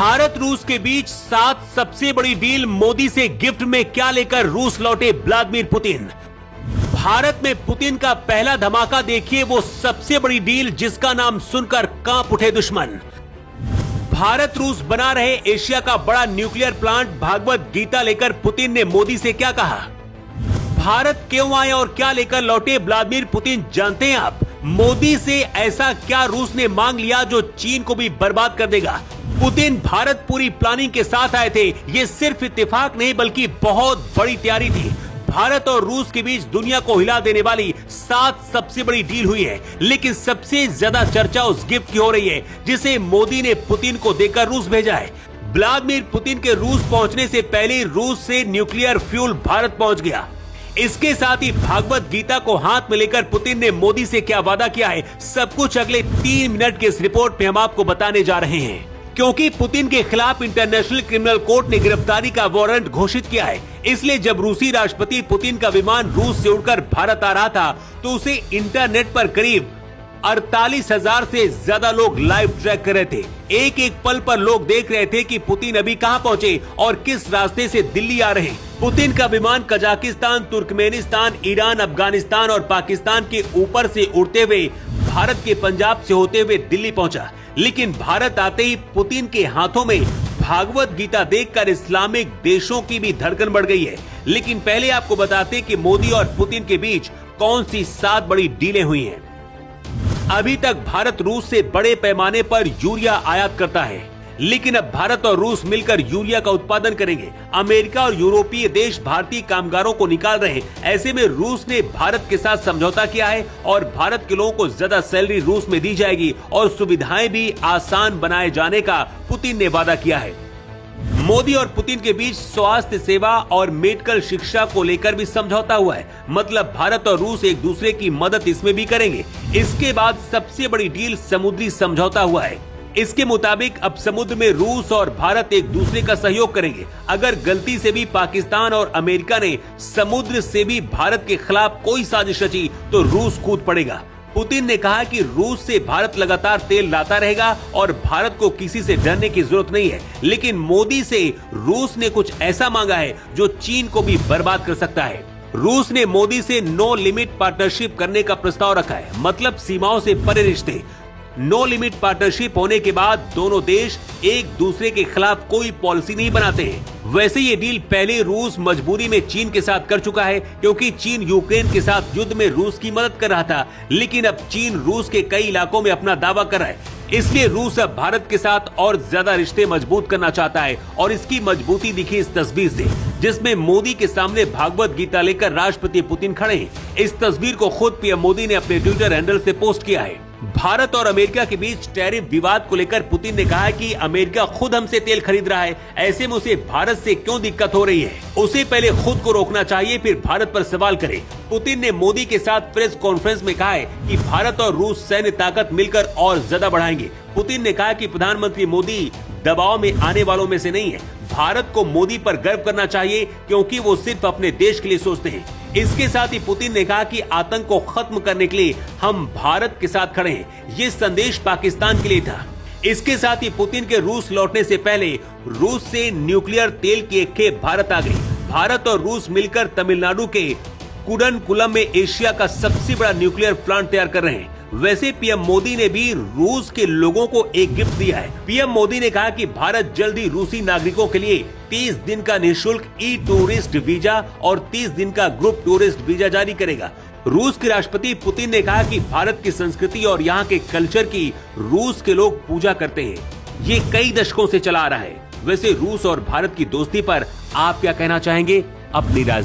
भारत रूस के बीच 7 सबसे बड़ी डील, मोदी से गिफ्ट में क्या लेकर रूस लौटे व्लादिमीर पुतिन। भारत में पुतिन का पहला धमाका देखिए, वो सबसे बड़ी डील जिसका नाम सुनकर कांप उठे दुश्मन। भारत रूस बना रहे एशिया का बड़ा न्यूक्लियर प्लांट, भागवत गीता लेकर पुतिन ने मोदी से क्या कहा। भारत क्यों आए और क्या लेकर लौटे व्लादिमीर पुतिन, जानते हैं आप। मोदी से ऐसा क्या रूस ने मांग लिया जो चीन को भी बर्बाद कर देगा। पुतिन भारत पूरी प्लानिंग के साथ आए थे, ये सिर्फ इत्तेफाक नहीं बल्कि बहुत बड़ी तैयारी थी। भारत और रूस के बीच दुनिया को हिला देने वाली 7 सबसे बड़ी डील हुई है, लेकिन सबसे ज्यादा चर्चा उस गिफ्ट की हो रही है जिसे मोदी ने पुतिन को देकर रूस भेजा है। व्लादिमीर पुतिन के रूस पहुंचने से पहले रूस से न्यूक्लियर फ्यूल भारत पहुंच गया। इसके साथ ही भागवत गीता को हाथ में लेकर पुतिन ने मोदी से क्या वादा किया है, सब कुछ अगले 3 मिनट के इस रिपोर्ट में हम आपको बताने जा रहे हैं। क्योंकि पुतिन के खिलाफ इंटरनेशनल क्रिमिनल कोर्ट ने गिरफ्तारी का वारंट घोषित किया है, इसलिए जब रूसी राष्ट्रपति पुतिन का विमान रूस से उड़कर भारत आ रहा था तो उसे इंटरनेट पर करीब 48,000 से ज्यादा लोग लाइव ट्रैक कर रहे थे। एक एक पल पर लोग देख रहे थे कि पुतिन अभी कहां पहुंचे और किस रास्ते से दिल्ली आ रहे हैं। पुतिन का विमान कजाकिस्तान, तुर्कमेनिस्तान, ईरान, अफगानिस्तान और पाकिस्तान के ऊपर से उड़ते हुए भारत के पंजाब से होते हुए दिल्ली पहुंचा, लेकिन भारत आते ही पुतिन के हाथों में भागवत गीता देखकर इस्लामिक देशों की भी धड़कन बढ़ गई है। लेकिन पहले आपको बताते कि मोदी और पुतिन के बीच कौन सी 7 बड़ी डीलें हुई हैं। अभी तक भारत रूस से बड़े पैमाने पर यूरिया आयात करता है, लेकिन अब भारत और रूस मिलकर यूरिया का उत्पादन करेंगे। अमेरिका और यूरोपीय देश भारतीय कामगारों को निकाल रहे हैं, ऐसे में रूस ने भारत के साथ समझौता किया है और भारत के लोगों को ज्यादा सैलरी रूस में दी जाएगी और सुविधाएं भी आसान बनाए जाने का पुतिन ने वादा किया है। मोदी और पुतिन के बीच स्वास्थ्य सेवा और मेडिकल शिक्षा को लेकर भी समझौता हुआ है, मतलब भारत और रूस एक दूसरे की मदद इसमें भी करेंगे। इसके बाद सबसे बड़ी डील समुद्री समझौता हुआ है। इसके मुताबिक अब समुद्र में रूस और भारत एक दूसरे का सहयोग करेंगे। अगर गलती से भी पाकिस्तान और अमेरिका ने समुद्र से भी भारत के खिलाफ कोई साजिश रची तो रूस कूद पड़ेगा। पुतिन ने कहा कि रूस से भारत लगातार तेल लाता रहेगा और भारत को किसी से डरने की जरूरत नहीं है, लेकिन मोदी से रूस ने कुछ ऐसा मांगा है जो चीन को भी बर्बाद कर सकता है। रूस ने मोदी से नो लिमिट पार्टनरशिप करने का प्रस्ताव रखा है, मतलब सीमाओं से परे रिश्ते। नो लिमिट पार्टनरशिप होने के बाद दोनों देश एक दूसरे के खिलाफ कोई पॉलिसी नहीं बनाते हैं। वैसे ये डील पहले रूस मजबूरी में चीन के साथ कर चुका है, क्योंकि चीन यूक्रेन के साथ युद्ध में रूस की मदद कर रहा था, लेकिन अब चीन रूस के कई इलाकों में अपना दावा कर रहा है। इसलिए रूस अब भारत के साथ और ज्यादा रिश्ते मजबूत करना चाहता है और इसकी मजबूती दिखी इस तस्वीर से, जिसमें मोदी के सामने भागवत गीता लेकर राष्ट्रपति पुतिन खड़े हैं। इस तस्वीर को खुद पीएम मोदी ने अपने ट्विटर हैंडल से पोस्ट किया है। भारत और अमेरिका के बीच टैरिफ विवाद को लेकर पुतिन ने कहा कि अमेरिका खुद हमसे तेल खरीद रहा है, ऐसे में उसे भारत से क्यों दिक्कत हो रही है। उसे पहले खुद को रोकना चाहिए, फिर भारत पर सवाल करे। पुतिन ने मोदी के साथ प्रेस कॉन्फ्रेंस में कहा है कि भारत और रूस सैन्य ताकत मिलकर और ज्यादा बढ़ाएंगे। पुतिन ने कहा कि प्रधानमंत्री मोदी दबाव में आने वालों में से नहीं है। भारत को मोदी पर गर्व करना चाहिए, क्योंकि वो सिर्फ अपने देश के लिए सोचते हैं। इसके साथ ही पुतिन ने कहा कि आतंक को खत्म करने के लिए हम भारत के साथ खड़े हैं। ये संदेश पाकिस्तान के लिए था। इसके साथ ही पुतिन के रूस लौटने से पहले रूस से न्यूक्लियर तेल की एक खेप भारत आ गई। भारत और रूस मिलकर तमिलनाडु के कुडनकुलम में एशिया का सबसे बड़ा न्यूक्लियर प्लांट तैयार कर रहे हैं। वैसे पीएम मोदी ने भी रूस के लोगों को एक गिफ्ट दिया है। पीएम मोदी ने कहा कि भारत जल्द ही रूसी नागरिकों के लिए 30 दिन का निःशुल्क ई टूरिस्ट वीजा और 30 दिन का ग्रुप टूरिस्ट वीजा जारी करेगा। रूस के राष्ट्रपति पुतिन ने कहा कि भारत की संस्कृति और यहाँ के कल्चर की रूस के लोग पूजा करते हैं। ये कई दशकों से चला आ रहा है। वैसे रूस और भारत की दोस्ती पर आप क्या कहना चाहेंगे? अपनी राय